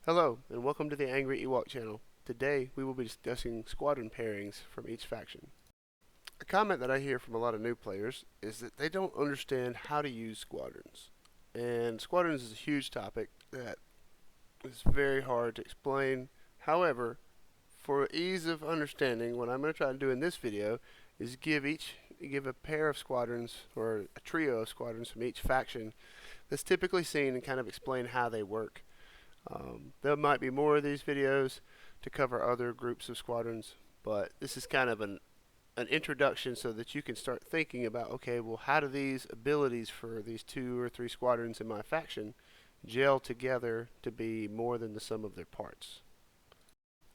Hello, and welcome to the Angry Ewok channel. Today, we will be discussing squadron pairings from each faction. A comment that I hear from a lot of new players is that they don't understand how to use squadrons. And squadrons is a huge topic that is very hard to explain. However, for ease of understanding, what I'm going to try to do in this video is give a pair of squadrons or a trio of squadrons from each faction that's typically seen and kind of explain how they work. There might be more of these videos to cover other groups of squadrons, but this is kind of an introduction so that you can start thinking about, okay, well, how do these abilities for these 2 or 3 squadrons in my faction gel together to be more than the sum of their parts?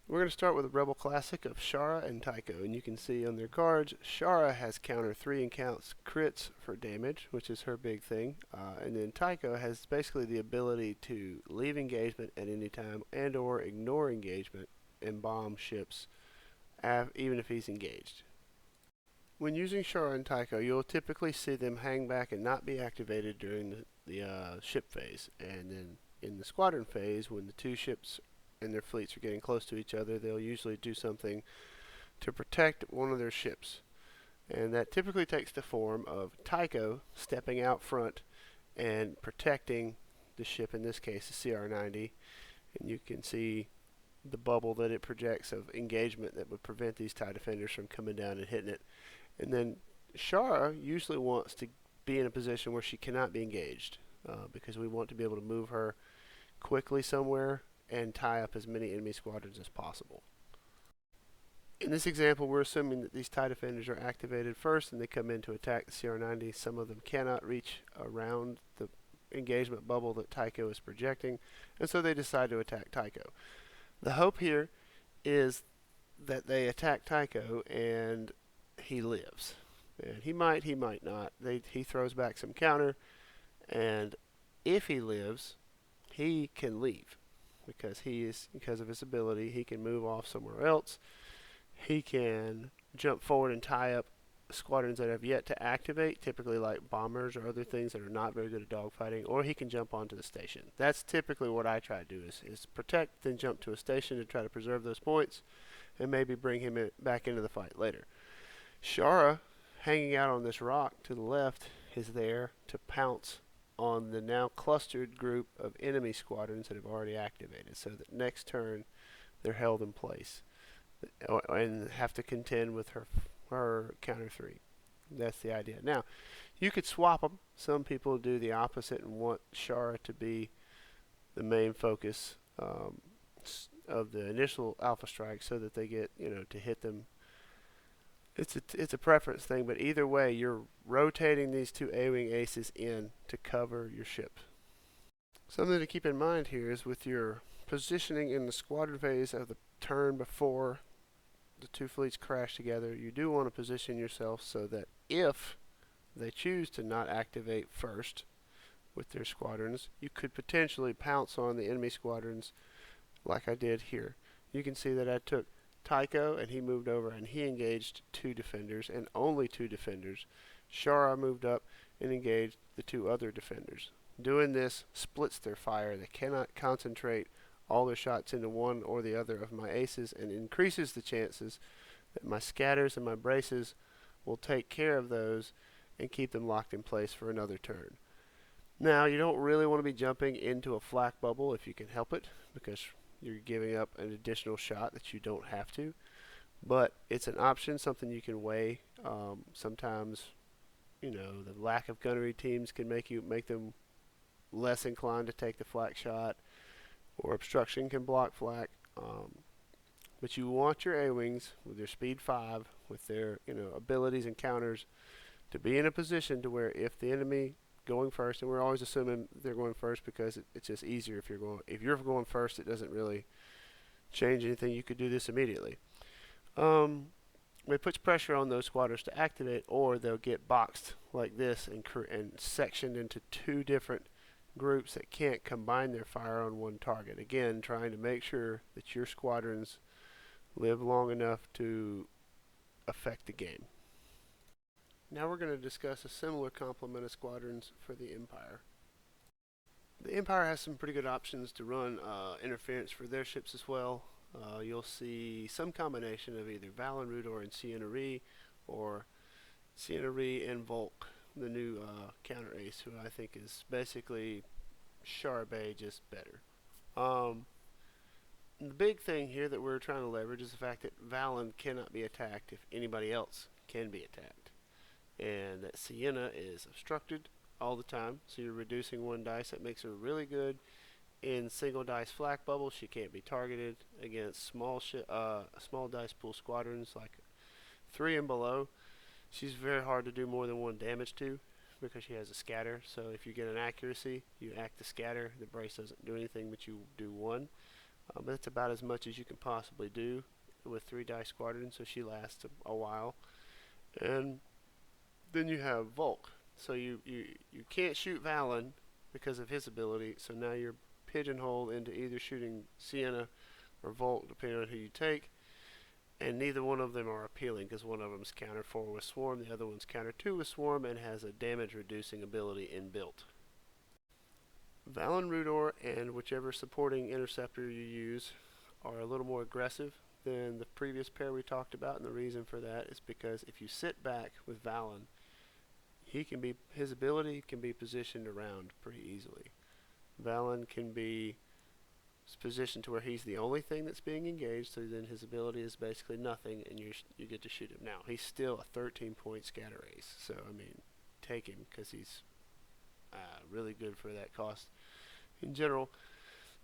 We're going to start with a Rebel Classic of Shara and Tycho, and you can see on their cards, Shara has counter 3 and counts crits for damage, which is her big thing, and then Tycho has basically the ability to leave engagement at any time and or ignore engagement and bomb ships even if he's engaged. When using Shara and Tycho, you'll typically see them hang back and not be activated during the ship phase, and then in the squadron phase, when the 2 ships and their fleets are getting close to each other, they'll usually do something to protect one of their ships. And that typically takes the form of Tycho stepping out front and protecting the ship, in this case the CR-90. And you can see the bubble that it projects of engagement that would prevent these TIE defenders from coming down and hitting it. And then Shara usually wants to be in a position where she cannot be engaged because we want to be able to move her quickly somewhere and tie up as many enemy squadrons as possible. In this example, we're assuming that these TIE defenders are activated first and they come in to attack the CR-90. Some of them cannot reach around the engagement bubble that Tycho is projecting, and so they decide to attack Tycho. The hope here is that they attack Tycho and he lives. And he might not. He throws back some counter, and if he lives, he can leave. Because of his ability, he can move off somewhere else. He can jump forward and tie up squadrons that have yet to activate, typically like bombers or other things that are not very good at dogfighting, or he can jump onto the station. That's typically what I try to do is protect, then jump to a station to try to preserve those points, and maybe bring him back into the fight later. Shara, hanging out on this rock to the left, is there to pounce on the now clustered group of enemy squadrons that have already activated, so that next turn they're held in place and have to contend with her counter 3. That's the idea. Now, you could swap them. Some people do the opposite and want Shara to be the main focus of the initial alpha strike so that they get, to hit them. It's a preference thing, but either way, you're rotating these 2 A-wing aces in to cover your ship. Something to keep in mind here is with your positioning in the squadron phase of the turn before the 2 fleets crash together, you do want to position yourself so that if they choose to not activate first with their squadrons, you could potentially pounce on the enemy squadrons like I did here. You can see that I took Tycho and he moved over and he engaged 2 defenders and only 2 defenders. Shara moved up and engaged the 2 other defenders. Doing this splits their fire. They cannot concentrate all their shots into one or the other of my aces and increases the chances that my scatters and my braces will take care of those and keep them locked in place for another turn. Now, you don't really want to be jumping into a flak bubble if you can help it, because you're giving up an additional shot that you don't have to, but it's an option, something you can weigh. Sometimes, the lack of gunnery teams can make them less inclined to take the flak shot, or obstruction can block flak. But you want your A-wings with their speed 5, with their abilities and counters, to be in a position to where if the enemy going first, and we're always assuming they're going first because it's just easier if you're going first, it doesn't really change anything. You could do this immediately. It puts pressure on those squadrons to activate, or they'll get boxed like this and sectioned into 2 different groups that can't combine their fire on one target. Again, trying to make sure that your squadrons live long enough to affect the game. Now we're going to discuss a similar complement of squadrons for the Empire. The Empire has some pretty good options to run interference for their ships as well. You'll see some combination of either Valen, Rudor, and Sienna Ree, or Sienna Ree and Volk, the new counter ace, who I think is basically Charbet, just better. Um, the big thing here that we're trying to leverage is the fact that Valen cannot be attacked if anybody else can be attacked. And that Sienna is obstructed all the time, so you're reducing one dice. That makes her really good in single dice flak bubbles. She can't be targeted against small dice pool squadrons like 3 and below. She's very hard to do more than 1 damage to because she has a scatter. So if you get an accuracy, you act the scatter. The brace doesn't do anything, but you do 1. But that's about as much as you can possibly do with 3 dice squadrons, so she lasts a while. And then you have Volk. So you can't shoot Valen because of his ability, so now you're pigeonholed into either shooting Sienna or Volk, depending on who you take. And neither one of them are appealing because one of them's counter 4 with Swarm, the other one's counter 2 with Swarm, and has a damage reducing ability inbuilt. Valen Rudor and whichever supporting interceptor you use are a little more aggressive than the previous pair we talked about, and the reason for that is because if you sit back with Valen, his ability can be positioned around pretty easily. Valen can be positioned to where he's the only thing that's being engaged, so then his ability is basically nothing, and you get to shoot him. Now, he's still a 13-point scatter ace, so I mean, take him because he's really good for that cost in general.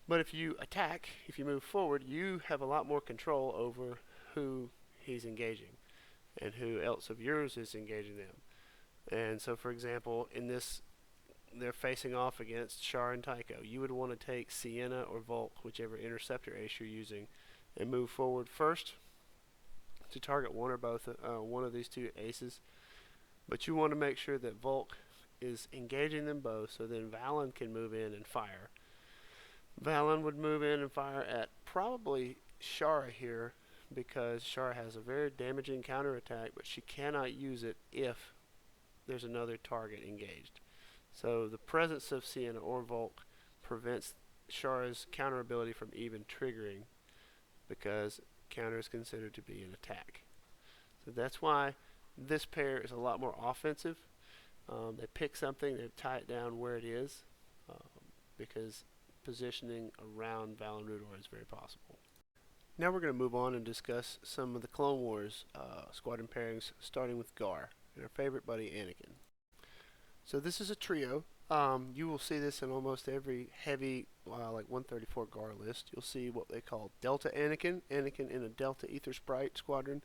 But if you attack, if you move forward, you have a lot more control over who he's engaging and who else of yours is engaging them. And so, for example, in this, they're facing off against Char and Tycho. You would want to take Sienna or Volk, whichever interceptor ace you're using, and move forward first to target one or both, one of these 2 aces. But you want to make sure that Volk is engaging them both, so then Valen can move in and fire. Valen would move in and fire at probably Shara here, because Shara has a very damaging counterattack, but she cannot use it if there's another target engaged. So the presence of Sienna or Volk prevents Shara's counter ability from even triggering, because counter is considered to be an attack. So that's why this pair is a lot more offensive. They pick something, they tie it down where it is, because positioning around Valen Rudor is very possible. Now we're going to move on and discuss some of the Clone Wars squadron pairings, starting with Gar and our favorite buddy Anakin. So this is a trio. You will see this in almost every heavy, like 134 Gar list. You'll see what they call Delta Anakin, Anakin in a Delta Ether Sprite squadron.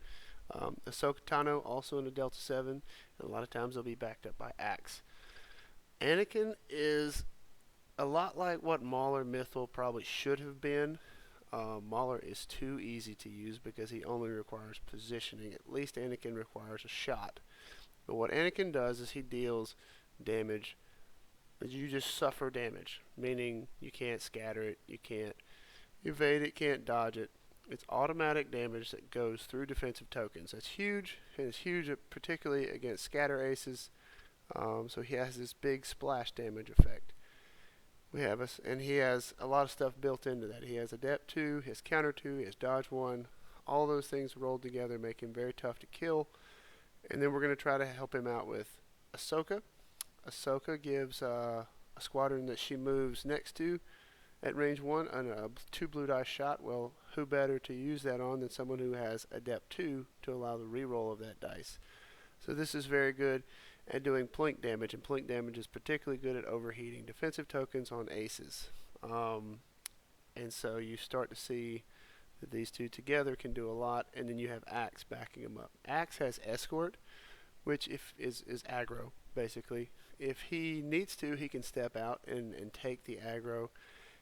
Ahsoka Tano also in a Delta 7, and a lot of times they'll be backed up by Axe. Anakin is a lot like what Mauler Mythal probably should have been. Mauler is too easy to use because he only requires positioning. At least Anakin requires a shot. But what Anakin does is he deals damage. You just suffer damage, meaning you can't scatter it, you can't evade it, can't dodge it. It's automatic damage that goes through defensive tokens. That's huge, and it's huge particularly against scatter aces. So he has this big splash damage effect. And he has a lot of stuff built into that. He has Adept 2, his Counter 2, his Dodge 1. All those things rolled together make him very tough to kill. And then we're going to try to help him out with Ahsoka. Ahsoka gives a squadron that she moves next to at range 1 and a 2 blue dice shot. Well, who better to use that on than someone who has Adept 2 to allow the reroll of that dice. So this is very good at doing plink damage, and plink damage is particularly good at overheating defensive tokens on aces. And so you start to see that these two together can do a lot, and then you have Axe backing them up. Axe has Escort, which is aggro, basically. If he needs to, he can step out and take the aggro.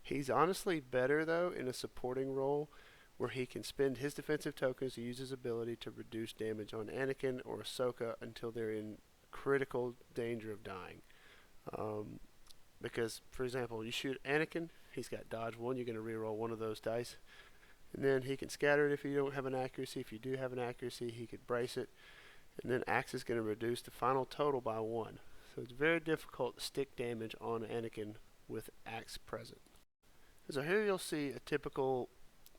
He's honestly better, though, in a supporting role where he can spend his defensive tokens to use his ability to reduce damage on Anakin or Ahsoka until they're in critical danger of dying. Because, for example, you shoot Anakin, he's got Dodge 1, you're going to reroll one of those dice. And then he can scatter it if you don't have an accuracy. If you do have an accuracy, he could brace it. And then Axe is going to reduce the final total by 1. So it's very difficult to stick damage on Anakin with axe present. So here you'll see a typical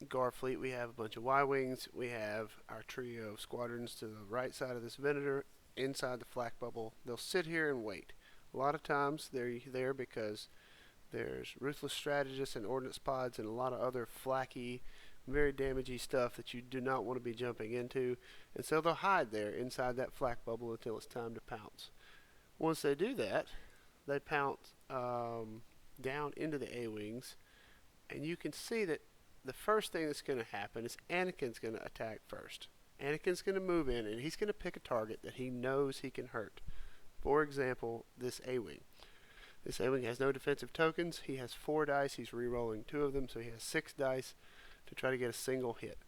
Gar fleet. We have a bunch of Y-wings. We have our trio of squadrons to the right side of this Venator, inside the flak bubble. They'll sit here and wait. A lot of times they're there because there's ruthless strategists and ordnance pods and a lot of other flaky, very damagey stuff that you do not want to be jumping into, and so they'll hide there inside that flak bubble until it's time to pounce. Once they do that, they pounce down into the A-wings, and you can see that the first thing that's going to happen is Anakin's going to attack first. Anakin's going to move in, and he's going to pick a target that he knows he can hurt. For example, this A-wing. This A-wing has no defensive tokens. He has 4 dice. He's re-rolling 2 of them, so he has 6 dice to try to get a single hit.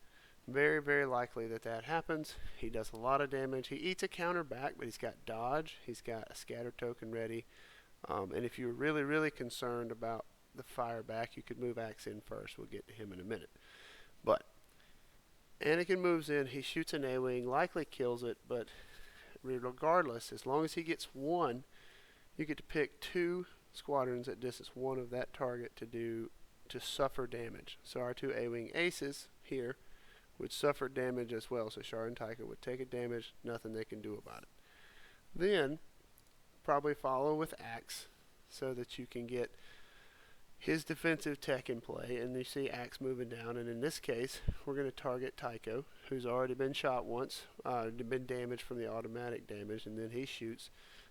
Very, very likely that that happens. He does a lot of damage. He eats a counter back, but he's got dodge. He's got a scatter token ready. And if you're really, really concerned about the fire back, you could move Axe in first. We'll get to him in a minute. But Anakin moves in. He shoots an A-wing, likely kills it, but regardless, as long as he gets 1, you get to pick 2 squadrons at distance 1 of that target to suffer damage. So our 2 A-wing aces here would suffer damage as well. So Char and Tycho would take a damage, nothing they can do about it. Then probably follow with Axe so that you can get his defensive tech in play, and you see Axe moving down, and in this case we're going to target Tycho, who's already been shot once, been damaged from the automatic damage, and then he shoots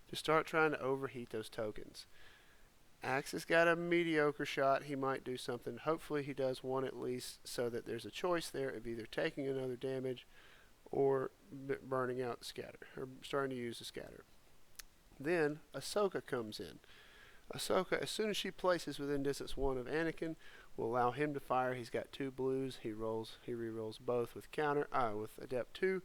to start trying to overheat those tokens. Axe has got a mediocre shot. He might do something. Hopefully he does 1 at least, so that there's a choice there of either taking another damage or burning out the scatter, or starting to use the scatter. Then Ahsoka comes in. Ahsoka, as soon as she places within distance 1 of Anakin, will allow him to fire. He's got 2 blues. He re-rolls both with with Adept 2.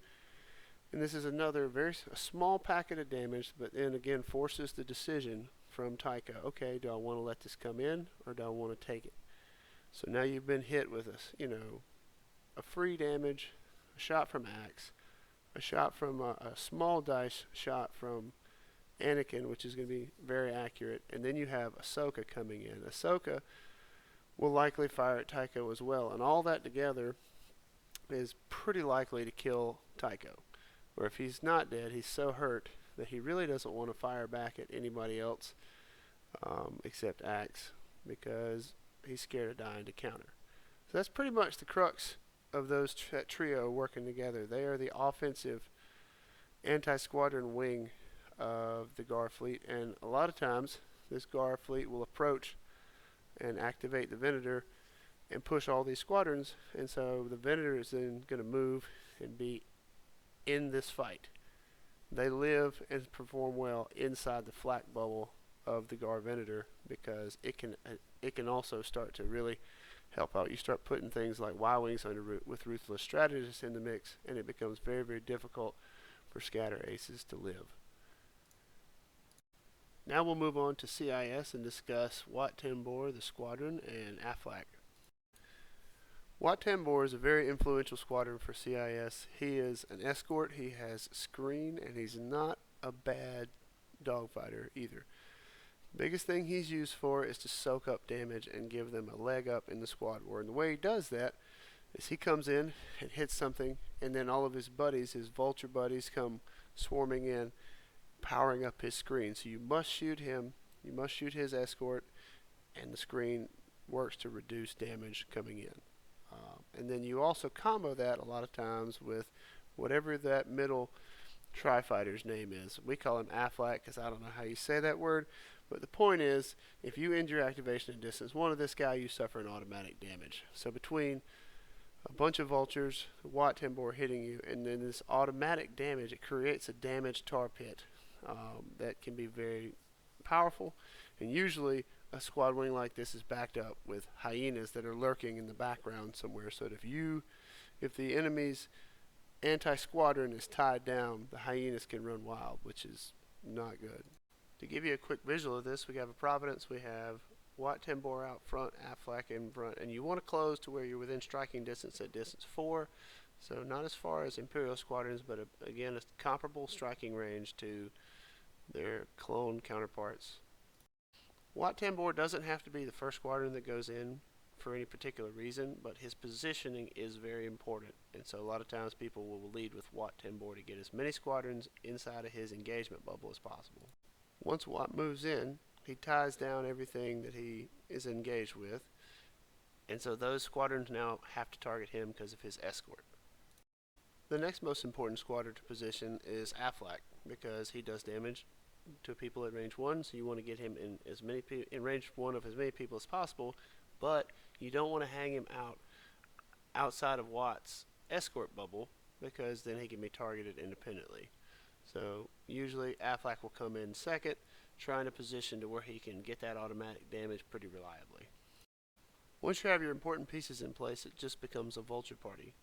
And this is another a small packet of damage, but then again forces the decision from Tycho. Okay, do I want to let this come in, or do I want to take it? So now you've been hit with a free damage, a shot from Axe, a shot from a small dice shot from Anakin, which is going to be very accurate, and then you have Ahsoka coming in. Ahsoka will likely fire at Tycho as well, and all that together is pretty likely to kill Tycho. Or if he's not dead, he's so hurt that he really doesn't want to fire back at anybody else except Axe, because he's scared of dying to counter. So that's pretty much the crux of those that trio working together. They are the offensive anti-squadron wing of the Gar fleet, and a lot of times this Gar fleet will approach and activate the Venator and push all these squadrons, and so the Venator is then going to move and be in this fight. They live and perform well inside the flak bubble of the Gar Venator, because it can also start to really help out. You start putting things like Y-wings with ruthless strategists in the mix, and it becomes very, very difficult for scatter aces to live. Now we'll move on to CIS and discuss Wat Tambor, the squadron, and Aflac. Wat Tambor is a very influential squadron for CIS. He is an escort, he has screen, and he's not a bad dogfighter either. Biggest thing he's used for is to soak up damage and give them a leg up in the squad war. And the way he does that is he comes in and hits something, and then all of his buddies, his vulture buddies, come swarming in, powering up his screen. So you must shoot him, you must shoot his escort, and the screen works to reduce damage coming in. And then you also combo that a lot of times with whatever that middle tri-fighter's name is. We call him Aflac because I don't know how you say that word, but the point is, if you end your activation in distance 1 of this guy, you suffer an automatic damage. So between a bunch of vultures, Wat Tambor hitting you, and then this automatic damage, it creates a damaged tar pit that can be very powerful. And usually a squad wing like this is backed up with hyenas that are lurking in the background somewhere, so that if the enemy's anti-squadron is tied down, the hyenas can run wild, which is not good. To give you a quick visual of this, we have a Providence, we have Wat Tambor out front, Aflac in front, and you want to close to where you're within striking distance at distance 4, so not as far as Imperial squadrons, but again a comparable striking range to their clone counterparts. Watt 10 bore doesn't have to be the first squadron that goes in for any particular reason, but his positioning is very important, and so a lot of times people will lead with Watt 10 bore to get as many squadrons inside of his engagement bubble as possible. Once Watt moves in, he ties down everything that he is engaged with, and so those squadrons now have to target him because of his escort. The next most important squadron to position is Aflac, because he does damage to people at range 1, so you want to get him in range 1 of as many people as possible, but you don't want to hang him outside of Watt's escort bubble, because then he can be targeted independently. So usually Aflac will come in second, trying to position to where he can get that automatic damage pretty reliably. Once you have your important pieces in place, it just becomes a vulture party.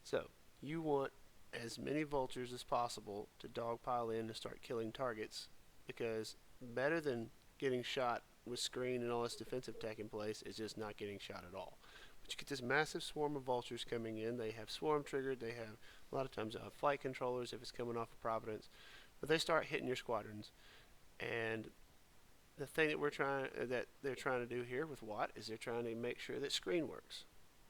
So you want as many vultures as possible to dogpile in and start killing targets, because better than getting shot with screen and all this defensive tech in place is just not getting shot at all. But you get this massive swarm of vultures coming in. They have swarm triggered. They have a lot of times flight controllers if it's coming off of Providence, but they start hitting your squadrons. And the thing that they're trying to do here with Watt is they're trying to make sure that screen works.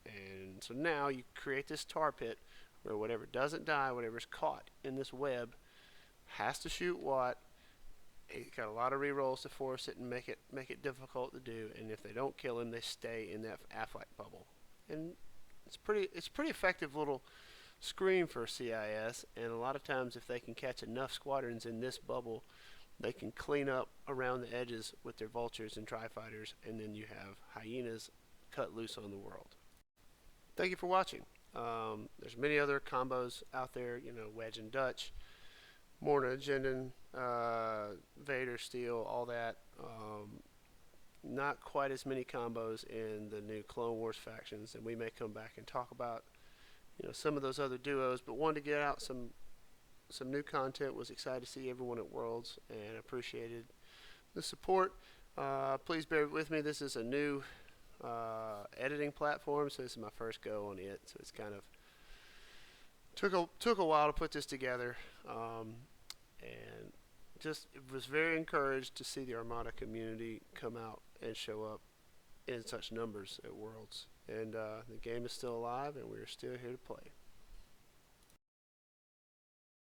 And so now you create this tar pit where whatever doesn't die, whatever's caught in this web, has to shoot Watt. He's got a lot of rerolls to force it and make it difficult to do. And if they don't kill him, they stay in that Aflac bubble. And it's pretty effective little screen for CIS. And a lot of times, if they can catch enough squadrons in this bubble, they can clean up around the edges with their vultures and tri-fighters, and then you have hyenas cut loose on the world. Thank you for watching. There's many other combos out there, Wedge and Dutch, Morna, Jindon, Vader, Steel, all that. Not quite as many combos in the new Clone Wars factions, and we may come back and talk about some of those other duos, but wanted to get out some new content. Was excited to see everyone at Worlds and appreciated the support. Please bear with me. This is a new editing platform, so this is my first go on it, so it's kind of took a while to put this together, and just was very encouraged to see the Armada community come out and show up in such numbers at Worlds. And the game is still alive, and we're still here to play.